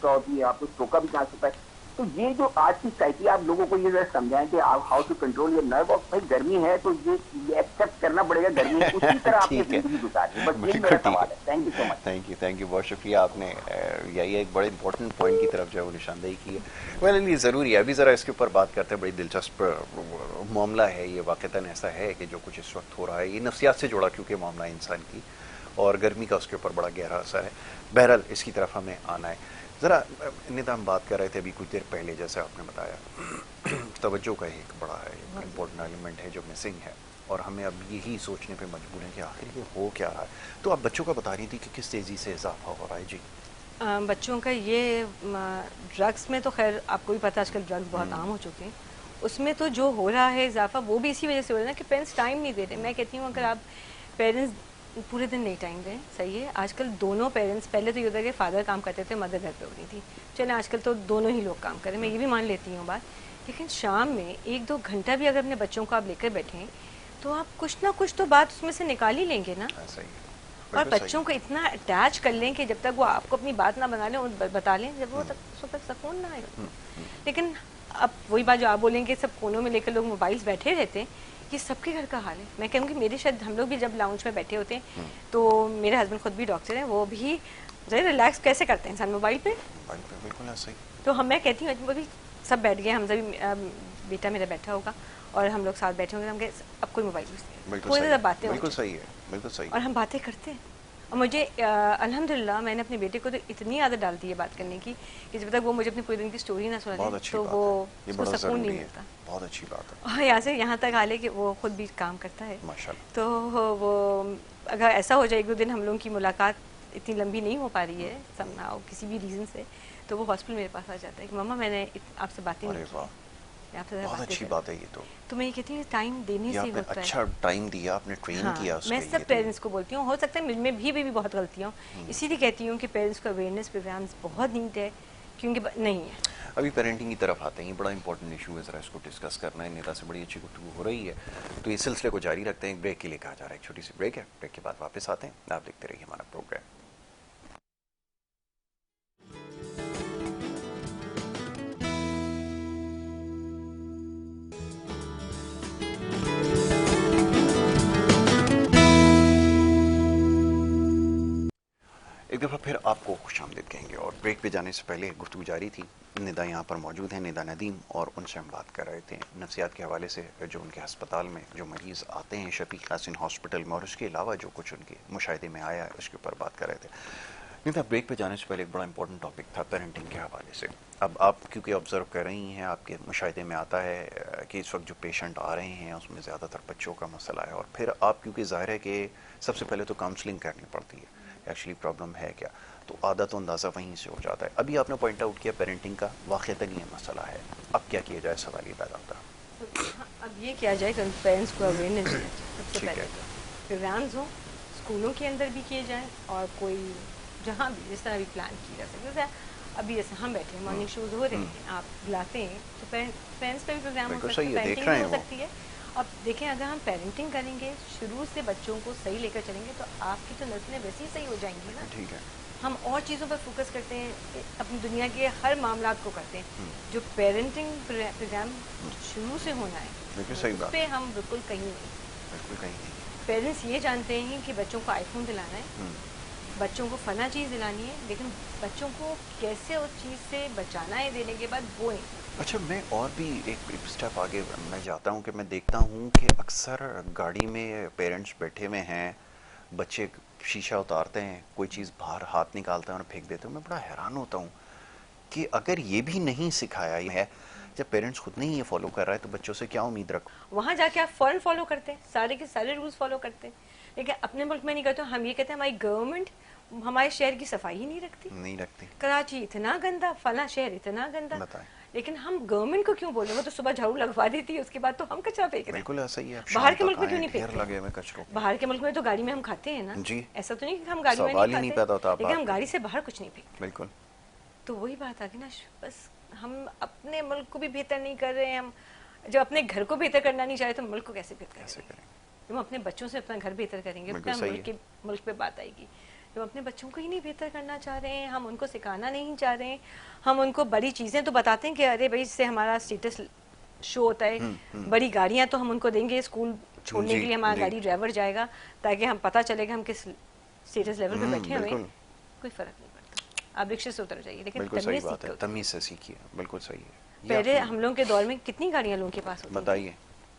होती है, आपको स्ट्रोक भी चांस होता है। तो ये जो आज की साइकिल, आप लोगों को ये जरा समझाएं कि आप how to control your nerve. और भाई गर्मी है तो ये एक्सेप्ट करना पड़ेगा, गर्मी है, उसी तरह आपने जिंदगी गुजारनी, बस यही मेरा सवाल है। Thank you so much. Thank you, बहुत शुक्रिया। आपने यही एक बड़े इंपॉर्टेंट पॉइंट की तरफ जो है वो निशानदेही की है। वेल, ये ज़रूरी है, अभी ज़रा इसके ऊपर बात करते हैं। बड़ी दिलचस्प मामला है ये, वाक़तन ऐसा है कि जो कुछ इस वक्त हो रहा है ये नफ्सियात से जुड़ा क्योंकि मामला इंसान की, और गर्मी का उसके ऊपर बड़ा गहरा असर है। बहरहाल इसकी तरफ हमें आना है। ज़रा निदा, हम बात कर रहे थे अभी कुछ देर पहले, जैसे आपने बताया तवज्जो का एक बड़ा है, इम्पोर्टेंट एलिमेंट है जो मिसिंग है, और हमें अब यही सोचने पे मजबूर हैं कि आखिर ये हो क्या रहा है। तो आप बच्चों का बता रही थी कि किस तेज़ी से इजाफा हो रहा है। जी, बच्चों का ये ड्रग्स में तो खैर आपको भी पता है आजकल ड्रग्स बहुत आम हो चुके हैं, उसमें तो जो हो रहा है इजाफा वो भी इसी वजह से हो रहा है ना कि पेरेंट्स टाइम नहीं दे रहे। मैं कहती हूँ अगर आप पेरेंट्स पूरे दिन नहीं टाइम दें, सही है, आजकल दोनों पेरेंट्स, पहले तो ये होता है कि फादर काम करते थे, मदर घर पे होती थी, चले आजकल तो दोनों ही लोग काम करें, मैं ये भी मान लेती हूँ बात, लेकिन शाम में 1-2 घंटा भी अगर अपने बच्चों को आप लेकर बैठें तो आप कुछ ना कुछ तो बात उसमें से निकाल ही लेंगे ना। और बच्चों को इतना अटैच कर लें कि जब तक वो आपको अपनी बात ना बना लें, बता लें, जब वो तक सुकून ना आए। लेकिन अब वही बात जो आप बोलेंगे, सब कोनों में लेकर लोग मोबाइल्स बैठे रहते हैं, ये सबके घर का हाल है। मैं कहूँगी मेरे शायद, हम लोग भी जब लाउंज में बैठे होते हैं तो मेरे हस्बैंड खुद भी डॉक्टर हैं, वो भी रिलैक्स कैसे करते हैं इंसान मोबाइल पे, बिल्कुल ऐसा ही। तो हम, मैं कहती हूँ वो भी सब बैठ गए, हम सभी, बेटा मेरा बैठा होगा और हम लोग साथ बैठे होंगे, हम कहे अब कोई मोबाइल बिल्कुल सही, बातें, बिल्कुल सही है, बिल्कुल सही, और हम बातें करते हैं। और मुझे अल्हम्दुलिल्लाह मैंने अपने बेटे को तो इतनी आदत डाल दी है बात करने की कि जब तक वो मुझे अपनी पूरी दिन की स्टोरी ना सुना दे तो वो उसको सुकून नहीं मिलता। बहुत अच्छी बात है। और यहाँ से यहाँ तक हाल है कि वो खुद भी काम करता है माशाल्लाह। तो वो अगर ऐसा हो जाए 1-2 दिन हम लोगों की मुलाकात इतनी लंबी नहीं हो पा रही है समहाउ किसी भी रीज़न से, तो वो हॉस्पिटल मेरे पास आ जाता है कि मम्मा मैंने आपसे बातें नहीं की, बहुत अच्छी बात है ये तो मैं ये कहती हूँ टाइम देने से होता है। अच्छा टाइम दिया आपने, ट्रेन किया उसको। मैं सब पेरेंट्स को बोलती हूँ, हो सकता है मुझमें भी बहुत गलतियाँ, इसीलिए कहती हूँ कि पेरेंट्स को अवेयरनेस प्रोग्राम्स बहुत नीड है, क्योंकि नहीं है अभी पेरेंटिंग की तरफ आते हैं, ये बड़ा इंपॉर्टेंट इशू है, ज़रा इसको डिस्कस करना है। नेता से बड़ी अच्छी गुफ्तगू हो रही है, तो इस सिलसिले को जारी रखते हैं। एक ब्रेक के लिए कहा जा रहा है, एक छोटी सी ब्रेक है, ब्रेक के बाद वापस आते हैं। आप देखते रहिए हमारा प्रोग्राम। एक दफ़ा फिर आपको खुशामदीद कहेंगे, और ब्रेक पे जाने से पहले गुफ्तगू जारी थी। निदा यहाँ पर मौजूद हैं, निदा नदीम, और उनसे हम बात कर रहे थे नफ्सियात के हवाले से, जो उनके अस्पताल में जो मरीज़ आते हैं शफीक यासीन हॉस्पिटल में, और उसके अलावा जो कुछ उनके मुशाहिदे में आया है उसके ऊपर बात कर रहे थे। निदा, ब्रेक पे जाने से पहले एक बड़ा इंपॉर्टेंट टॉपिक था पेरेंटिंग के हवाले से। अब आप क्योंकि ऑब्ज़र्व कर रही हैं, आपके मुशाहिदे में आता है कि इस वक्त जो पेशेंट आ रहे हैं उसमें ज़्यादातर बच्चों का मसला है, और फिर आप क्योंकि ज़ाहिर है कि सबसे पहले तो काउंसलिंग करनी पड़ती है एक्चुअली प्रॉब्लम है क्या, तो आदत तो अंदाज़ा वहीं से हो जाता है। अभी आपने पॉइंट आउट किया पेरेंटिंग का वाक़तन ये मसला है, अब क्या किया जाए, सवाल ये पैदा होता है। अब ये किया जाए कि पेरेंट्स को अवेयरनेस देना चाहिए सबसे पहले। तो प्रोग्राम्स हों स्कूलों के अंदर भी किए जाएँ, और कोई जहाँ भी जिस तरह भी प्लान किया जा सकता है। अभी जैसे हम बैठे हैं, मॉर्निंग शोज हो रहे हैं, आप बुलाते हैं तो पेरेंट्स पे भी प्रोग्राम हो सकता है, पेरेंटिंग भी हो सकती है। अब देखें, अगर हम पेरेंटिंग करेंगे, शुरू से बच्चों को सही लेकर चलेंगे, तो आपकी तो नस्लें वैसे ही सही हो जाएंगी ना। ठीक है, हम और चीज़ों पर फोकस करते हैं, अपनी दुनिया के हर मामलात को करते हैं। जो पेरेंटिंग प्रोग्राम शुरू से होना है उस पर हम बिल्कुल कहीं नहीं। पेरेंट्स ये जानते हैं कि बच्चों को आईफोन दिलाना है, बच्चों को फला चीज़ दिलानी है, लेकिन बच्चों को कैसे उस चीज़ से बचाना है देने के बाद वो नहीं। अच्छा, मैं और भी एक स्टेप आगे मैं जाता हूँ कि मैं देखता हूँ कि अक्सर गाड़ी में पेरेंट्स बैठे हुए हैं, बच्चे शीशा उतारते हैं, कोई चीज़ बाहर हाथ निकालता है और फेंक देते हैं। मैं बड़ा हैरान होता हूँ कि अगर ये भी नहीं सिखाया है, जब पेरेंट्स खुद नहीं ये फॉलो कर रहा है, तो बच्चों से क्या उम्मीद रखो। वहाँ जाके आप फ़ौरन फॉलो करते हैं, सारे के सारे रूल्स फॉलो करते हैं, लेकिन अपने मुल्क में नहीं करते। हम ये कहते हैं हमारी गवर्नमेंट हमारे शहर की सफाई ही नहीं रखती। कराची इतना गंदा, फला शहर इतना गंदा, लेकिन हम गवर्नमेंट को क्यों बोले? वो तो सुबह झाड़ू लगवा देती है, उसके बाद तो हम कचरा फेंक रहे हैं। बिल्कुल ऐसा ही है। बाहर के मुल्क में क्यों नहीं फेंकते? लगे हुए कचरों। बाहर के मुल्क में तो गाड़ी में हम खाते हैं ना जी, ऐसा तो नहीं कि हम गाड़ी में नहीं खाते, लेकिन हम गाड़ी से बाहर कुछ नहीं फेंकते। बिल्कुल। तो वही बात आ गई ना, बस हम अपने मुल्क को भी बेहतर नहीं कर रहे हैं। हम जब अपने घर को बेहतर करना नहीं चाहे तो मुल्क को कैसे बेहतर करेंगे? जब हम अपने बच्चों से अपना घर बेहतर करेंगे, अपना मुल्क पे बात आएगी। जब अपने बच्चों को ही नहीं बेहतर करना चाह रहे हैं, हम उनको सिखाना नहीं चाह रहे हैं, हम उनको बड़ी चीज़ें तो बताते हैं कि अरे भाई इससे हमारा स्टेटस शो होता है, बड़ी गाड़ियाँ तो हम उनको देंगे, स्कूल छोड़ने के लिए हमारा गाड़ी ड्राइवर जाएगा ताकि हम पता चलेगा हम किस स्टेटस लेवल पे बैठे हुए, कोई फर्क नहीं पड़ता। आप रिक्शे से उतर जाइए, लेकिन तमीज़ से सीखिए। बिल्कुल सही है। पहले हम लोगों के दौर में कितनी गाड़ियाँ लोगों के पास होती, बताइए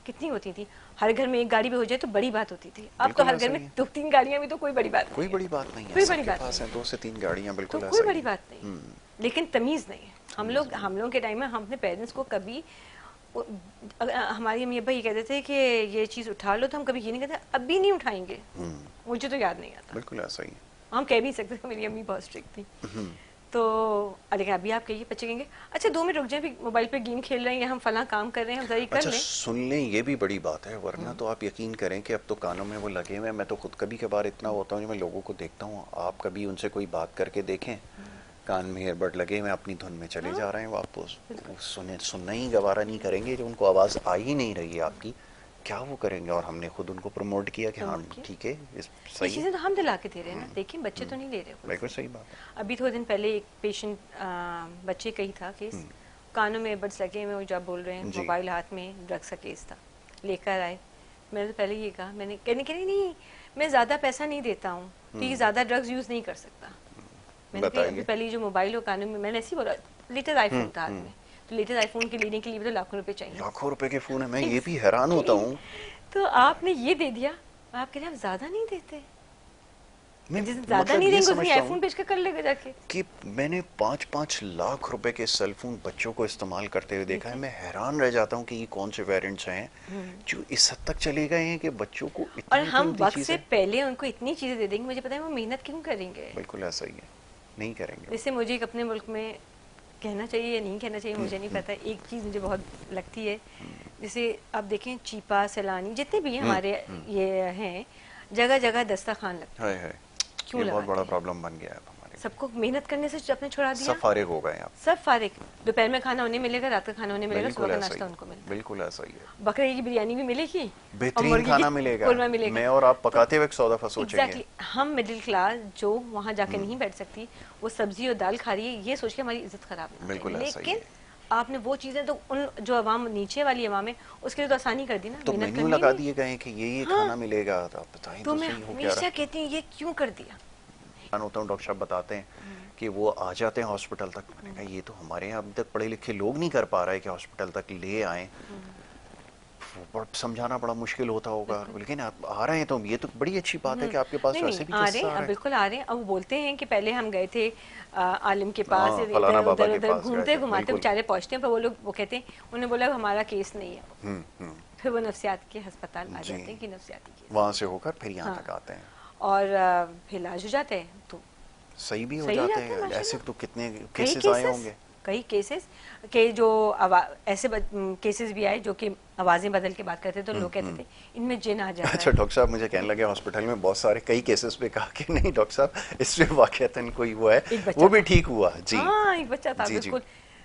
कितनी होती थी? हर घर में एक गाड़ी भी हो जाए तो बड़ी बात होती थी। अब तो हर घर में 2-3 गाड़ियां भी तो कोई बड़ी बात नहीं है। कोई बड़ी बात नहीं है, कोई बड़ी बात नहीं है। 2 से 3 गाड़ियां, बिल्कुल तो कोई बड़ी बात नहीं, लेकिन तमीज़ नहीं है। हम लोग के टाइम में हम अपने पेरेंट्स को कभी, हमारी अम्मी अब्बा ये कहते थे कि ये चीज़ उठा लो, तो हम कभी ये नहीं कहते अब भी नहीं उठाएंगे। मुझे तो याद नहीं आता। बिल्कुल ऐसा ही हम कह भी सकते थे, मेरी अम्मी बहुत स्ट्रिक्ट थी। तो अरे अभी आप कहिए, बच्चे कहेंगे अच्छा 2 मिनट रुक जाए, मोबाइल पे गेम खेल रहे हैं या हम फला काम कर रहे हैं, हम जरा कर लें। सुन लें, ये भी बड़ी बात है, वरना तो आप यकीन करें कि अब तो कानों में वो लगे हुए हैं। मैं तो खुद कभी कभार इतना होता हूँ, मैं लोगों को देखता हूँ, आप कभी उनसे कोई बात करके देखें, कान में ईयरबड लगे हुए अपनी धुन में चले जा रहे हैं वापस, सुनना ही गवारा नहीं करेंगे। जो उनको आवाज़ आ ही नहीं रही है आपकी, क्या वो करेंगे? और हमने खुद उनको प्रमोट किया कि हाँ ठीक है, सही चीज़ें तो हम दिला के दे रहे हैं ना। देखिए बच्चे तो नहीं ले रहे। बिल्कुल सही बात है। अभी थोड़े दिन पहले एक पेशेंट बच्चे का ही था केस, कानों में ईयरबड्स लगे हुए, जब बोल रहे हैं, मोबाइल हाथ में, ड्रग्स का केस था, लेकर आए। मैंने तो पहले ये कहा, मैंने कहने के लिए नहीं, मैं ज़्यादा पैसा नहीं देता हूँ तो ये ज़्यादा ड्रग्स यूज़ नहीं कर सकता। मैंने पहले जो मोबाइल हो कानों में, मैंने ऐसे ही बोला, लेटेस्ट आईफोन था हाथ में, तो लेटेस्ट आईफोन के लेने के लिए भी तो लाखों रुपए चाहिए। लाखों रुपए के फोन है, मैं ये भी हैरान होता हूँ। तो आपने ये दे दिया, आप कह रहे हैं आप ज्यादा नहीं देते, ज्यादा नहीं देंगे उसमें आईफोन बेच कर लेगा जाके। कि मैंने 5-5 लाख रुपए के सेलफोन बच्चों को इस्तेमाल करते हुए देखा है। मैं हैरान रह जाता हूँ कि ये कौन से वेरिएंट्स हैं जो इस हद तक चले गए हैं कि बच्चों को और हम वक्त से पहले उनको इतनी चीजें दे देंगे, मुझे पता है वो मेहनत क्यों करेंगे। बिल्कुल ऐसा ही है, नहीं करेंगे। जैसे मुझे एक अपने मुल्क में कहना चाहिए या नहीं कहना चाहिए मुझे नहीं पता, एक चीज़ मुझे बहुत लगती है, जैसे आप देखें चीपा, सैलानी जितने भी हमारे ये हैं, जगह जगह दस्तरखान लगता है। क्यों? बहुत बड़ा प्रॉब्लम बन गया है हमारे। सबको मेहनत करने से आपने छुड़ा दिया, सब फारिग हो गए आप, सब फारिग। दोपहर में खाना उन्हें मिलेगा, रात का खाना उन्हें मिलेगा, सुबह का नाश्ता उनको मिलेगा। बिल्कुल ऐसा ही है। बकरे की बिरयानी भी मिलेगी, बेहतरीन खाना मिलेगा, मैं और आप पकाते हुए 100 दफा सोचेंगे। एग्जैक्टली, हम मिडिल क्लास जो वहाँ जाके नहीं बैठ सकती, वो सब्जी और दाल खा रही है, ये सोच के हमारी इज्जत खराब है। बिल्कुल ऐसा ही लेकिन आपने वो चीजें तो उन जो अवाम नीचे वाली अवाम है उसके लिए तो आसानी कर दी ना, तो मेन्यू लगा दिए गए कि ये खाना मिलेगा, तो आप बताइए तो मैं हमेशा कहती हूँ ये क्यों कर दिया। होता हूँ डॉक्टर साहब बताते हैं कि वो आ जाते हैं हॉस्पिटल तक, मैंने कहा ये तो हमारे यहाँ अभी तक पढ़े लिखे लोग नहीं कर पा रहे कि हॉस्पिटल तक ले आए, समझाना बड़ा मुश्किल होता होगा, लेकिन आप आ रहे हैं तो ये तो बड़ी अच्छी बात है कि आपके पास वैसे भी आ रहे हैं, बिल्कुल आ रहे हैं। अब वो बोलते हैं कि पहले हम गए थे आलिम के पास, फलाना बाबा इधर के उधर पास घूमते घुमाते बेचारे पहुंचते हैं, पर वो लोग वो कहते हैं, उन्हें बोला हमारा केस नहीं है, फिर वो नफ्सियात के अस्पताल आ जाते हैं कि नफ्सियाती केस, वहां से होकर फिर यहाँ तक आते हैं और फिर इलाज हो जाता है तो सही भी हो जाते हैं। ऐसे तो कितने केसेस आए होंगे, कई केसेस के जो ऐसे केसेस भी आए जो कि आवाजें बदल के बात करते थे, तो लोग कहते थे इनमें जिन आ जाता है। अच्छा डॉक्टर साहब मुझे कहने लगे हॉस्पिटल में बहुत सारे कई केसेस पे कहा कि नहीं डॉक्टर साहब इसमें वाकईतन कोई वो है, वो भी ठीक हुआ जी। हाँ एक बच्चा था बिल्कुल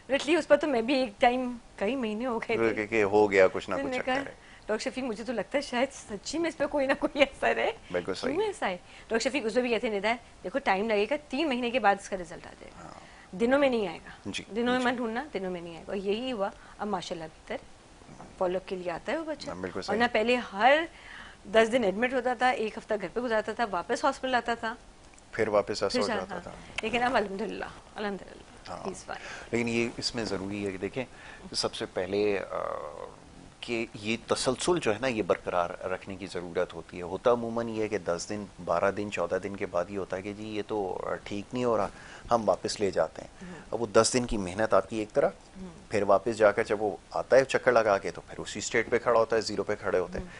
लिटरली, उस पर तो मैं भी एक टाइम कई महीने हो गए थे कि हो गया कुछ ना कुछ चक्कर है। डॉक्टर शफीक मुझे तो लगता है शायद सच्ची में इस पर कोई ना कोई असर है, बिल्कुल सही, क्यों ऐसा है। डॉक्टर शफीक उसमें भी कहते हैं निदान देखो टाइम लगेगा, 3 महीने के बाद इसका रिजल्ट आ जाएगा, दिनों में नहीं आएगा, दिनों में मत ढूंढना, दिनों में नहीं आएगा। और यही हुआ, अब माशाल्लाह भीतर फॉलोअप के लिए आता है वो बच्चा, और ना पहले हर 10 दिन एडमिट होता था, 1 हफ्ता घर पे गुजारता था, वापस हॉस्पिटल आता था, फिर वापस ऐसा हो जाता था। लेकिन अब अल्हम्दुलिल्लाह अल्हम्दुलिल्लाह। लेकिन ये इसमें ज़रूरी है कि देखें सबसे पहले कि ये तसलसल जो है ना ये बरकरार रखने की ज़रूरत होती है। होता अमूमन ये है कि 10 दिन 12 दिन 14 दिन के बाद ही होता है कि जी ये तो ठीक नहीं हो रहा, हम वापस ले जाते हैं। अब वो 10 दिन की मेहनत आपकी एक तरफ, फिर वापस जाकर जब वो आता है चक्कर लगा के तो फिर उसी स्टेट पे खड़ा होता है, जीरो पे खड़े होते हैं।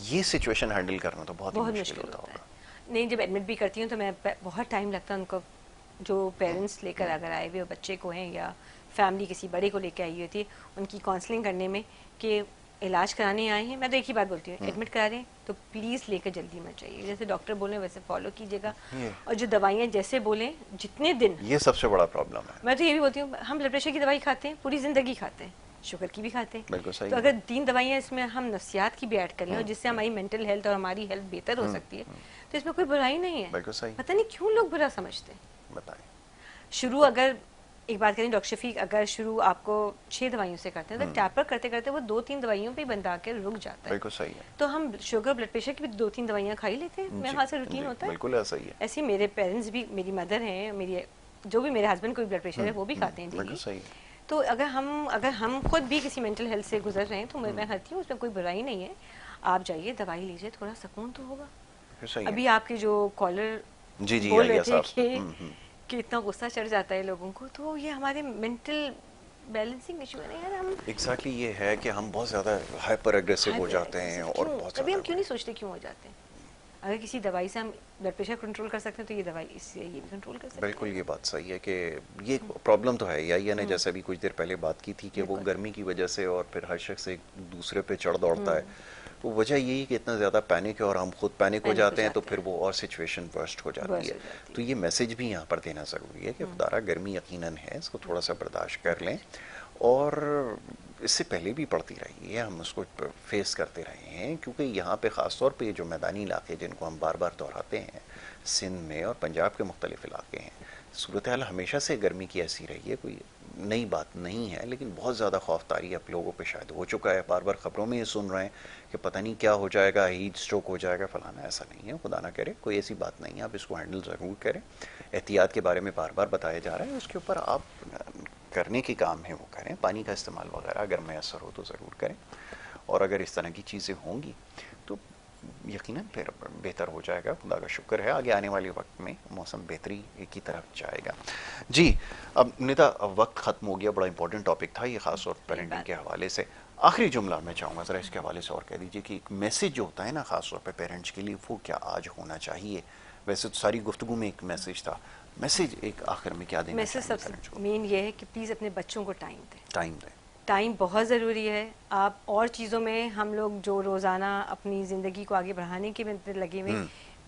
ये सिचुएशन हैंडल करना तो बहुत मुश्किल होता होगा। नहीं, जब एडमिट भी करती हूँ तो मैं बहुत टाइम लगता है उनको, जो पेरेंट्स लेकर अगर आए हुए बच्चे को हैं या फैमिली किसी बड़े को लेकर आई हुई थी, उनकी काउंसलिंग करने में कि इलाज कराने आए हैं। मैं तो एक ही बात बोलती हूँ, एडमिट करा रहे हैं तो प्लीज़ लेकर जल्दी मत जाइए, जैसे डॉक्टर बोले वैसे फॉलो कीजिएगा, और जो दवाइयाँ जैसे बोले जितने दिन, ये सबसे बड़ा प्रॉब्लम है। मैं तो ये भी बोलती हूँ, हम ब्लड प्रेशर की दवाई खाते हैं, पूरी ज़िंदगी खाते हैं, शुगर की भी खाते हैं, तो अगर 3 दवाइयाँ इसमें हम नफ्सियात की भी ऐड कर लें और जिससे हमारी मेंटल हेल्थ और हमारी हेल्थ बेहतर हो सकती है, तो इसमें कोई बुराई नहीं है। पता नहीं क्यों लोग बुरा समझते हैं। बताएं, शुरू अगर एक बात करें डॉक्टर शफीक, अगर शुरू आपको 6 दवाइयों से करते हैं तो टैपर करते करते वो 2-3 दवाइयों पे बंद आकर रुक जाता है। बिल्कुल सही है। तो हम शुगर ब्लड प्रेशर की भी 2-3 दवाइयाँ खा ही लेते हैं, मेरे हाथ से रूटीन होता है। बिल्कुल ऐसा ही है। ऐसे मेरे पेरेंट्स भी, मेरी मदर हैं, मेरी जो भी मेरे हस्बैंड को भी ब्लड प्रेशर है वो भी खाते हैं डेली। तो अगर हम खुद भी किसी मेंटल हेल्थ से गुजर रहे हैं तो मैं कहती हूँ उसमें कोई बुराई नहीं है, आप जाइए दवाई लीजिए, थोड़ा सुकून तो होगा। अभी आपके जो कॉलर बोल रहे थे कि इतना गुस्सा चढ़ जाता है लोगों को, तो ये हमारे मेंटल बैलेंसिंग इशू है ना यार। हम एग्जैक्टली ये है कि हम बहुत ज़्यादा हाइपर एग्रेसिव हो जाते हैं, और बहुत कभी हम क्यों नहीं सोचते क्यों हो जाते हैं। अगर किसी दवाई से हम ब्लड प्रेशर कंट्रोल कर सकते हैं तो ये दवाई इससे ये भी कंट्रोल कर सकते हैं। बिल्कुल ये बात सही है कि ये प्रॉब्लम तो है यही ने जैसे अभी कुछ देर पहले बात की थी कि वो गर्मी की वजह से और फिर हर शख्स एक दूसरे पे चढ़ दौड़ता है, वो वजह यही कि इतना ज़्यादा पैनिक है और हम खुद पैनिक हो जाते हैं, तो फिर वो और सिचुएशन वर्स्ट हो जाती है। तो ये मैसेज भी यहाँ पर देना ज़रूरी है कि खुदारा गर्मी यकीनन है, इसको थोड़ा सा बर्दाश्त कर लें, और इससे पहले भी पड़ती रही है, हम उसको फेस करते रहे हैं, क्योंकि यहाँ पे ख़ास तौर पे जो मैदानी इलाके जिनको हम बार बार दोहराते हैं, सिंध में और पंजाब के मुख्तलिफ इलाके हैं, सूरत हाल हमेशा से गर्मी की ऐसी रही है, कोई नई बात नहीं है, लेकिन बहुत ज़्यादा खौफदारी अब लोगों पे शायद हो चुका है। बार बार ख़बरों में ये सुन रहे हैं कि पता नहीं क्या हो जाएगा, हीट स्ट्रोक हो जाएगा, फलाना। ऐसा नहीं है, खुदा ना करे, कोई ऐसी बात नहीं है। आप इसको हैंडल ज़रूर करें, एहतियात के बारे में बार बार बताया जा रहा है, उसके ऊपर आप करने के काम है वो करें। पानी का इस्तेमाल वगैरह अगर मैसर हो तो ज़रूर करें, और अगर इस तरह की चीज़ें होंगी तो यकीनन फिर बेहतर हो जाएगा। खुदा का शुक्र है, आगे आने वाले वक्त में मौसम बेहतरी की तरफ जाएगा। जी, अब निदा वक्त ख़त्म हो गया, बड़ा इंपॉर्टेंट टॉपिक था ये, ख़ास तौर पर पेरेंटिंग के हवाले से। आखिरी जुमला मैं चाहूँगा ज़रा इसके हवाले से और कह दीजिए कि एक मैसेज जो होता है ना ख़ास तौर पर पेरेंट्स के लिए, वो क्या आज होना चाहिए? वैसे तो सारी गुफ्तगू में एक मैसेज था, मैसेज एक आखिर में क्या देना? मैसेज सबसे मेन ये है कि प्लीज़ अपने बच्चों को टाइम दें। टाइम बहुत ज़रूरी है। आप और चीज़ों में हम लोग जो रोज़ाना अपनी ज़िंदगी को आगे बढ़ाने के में लगे हुए,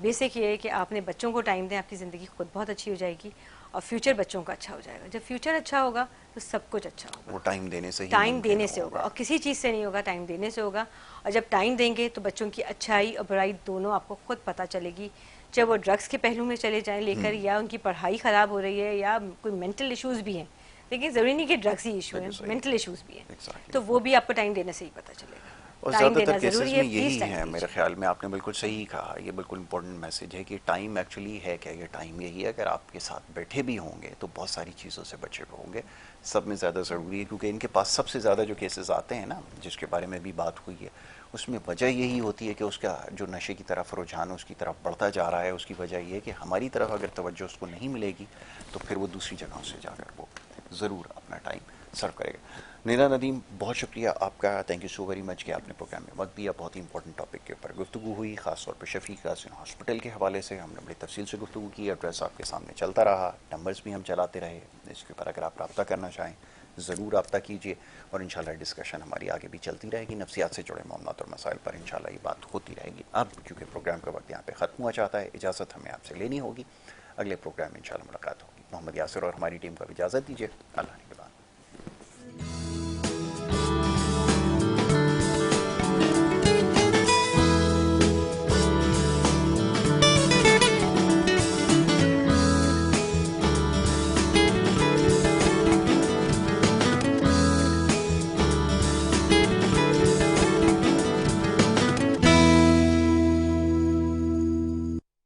बेसिक ये है कि आपने बच्चों को टाइम दें, आपकी ज़िंदगी खुद बहुत अच्छी हो जाएगी। और फ्यूचर बच्चों का अच्छा हो जाएगा। जब फ्यूचर अच्छा होगा तो सब कुछ अच्छा होगा। वो टाइम देने से ही टाइम मुमकिन देने से होगा और किसी चीज़ से नहीं होगा, टाइम देने से होगा। और जब टाइम देंगे तो बच्चों की अच्छाई और बुराई दोनों आपको खुद पता चलेगी। चाहे वो ड्रग्स के पहलू में चले जाएं लेकर, या उनकी पढ़ाई ख़राब हो रही है, या कोई मेंटल इश्यूज़ भी हैं। देखिए ज़रूरी नहीं कि ड्रग्स ही इशू है, मेंटल इश्यूज़ भी हैं। Exactly. तो वो भी आपको टाइम देने से ही पता चलेगा। और टाइम ज़्यादातर देना केसेस ज़रूरी में है, यही प्लीज़ टाइम है मेरे दीजिए। ख्याल में। आपने बिल्कुल सही कहा, ये बिल्कुल इंपॉर्टेंट मैसेज है कि टाइम एक्चुअली है क्या, ये टाइम यही है। अगर आपके साथ बैठे भी होंगे तो बहुत सारी चीज़ों से बचे हुए होंगे। सब में ज़्यादा ज़रूरी है क्योंकि इनके पास सबसे ज़्यादा जो केसेस आते हैं ना, जिसके बारे में भी बात हुई है, उसमें वजह यही होती है कि उसका जो नशे की तरफ रुझान उसकी तरफ बढ़ता जा रहा है। उसकी वजह ये है कि हमारी तरफ अगर तवज्जो उसको नहीं मिलेगी तो फिर वो दूसरी जगहों से जाकर वो ज़रूर अपना टाइम सर्व करेगा। नीना नदीम, बहुत शुक्रिया आपका, thank you so very much कि आपने प्रोग्राम में वक्त दिया। बहुत ही इंपॉर्टेंट टॉपिक के ऊपर गुफ्तगू हुई, खासतौर पर शफीक यासीन हॉस्पिटल के हवाले से हमने बड़ी तफसील से गुफ्तगू की। एड्रेस आपके सामने चलता रहा, नंबर्स भी हम चलाते रहे। इसके ऊपर अगर आप रब्ता करना चाहें ज़रूर रब्ता कीजिए और इंशाल्लाह डिस्कशन हमारी आगे भी चलती रहेगी। नफ्सियात से जुड़े मामलात और मसाइल पर इंशाल्लाह ये बात होती रहेगी। अब चूँकि प्रोग्राम का वक्त यहाँ पे ख़त्म हुआ चाहता है, इजाज़त हमें आपसे लेनी होगी। अगले प्रोग्राम में इंशाल्लाह मुलाकात होगी। मोहम्मद यासिर और हमारी टीम को इजाज़त दीजिए। अल्लाह।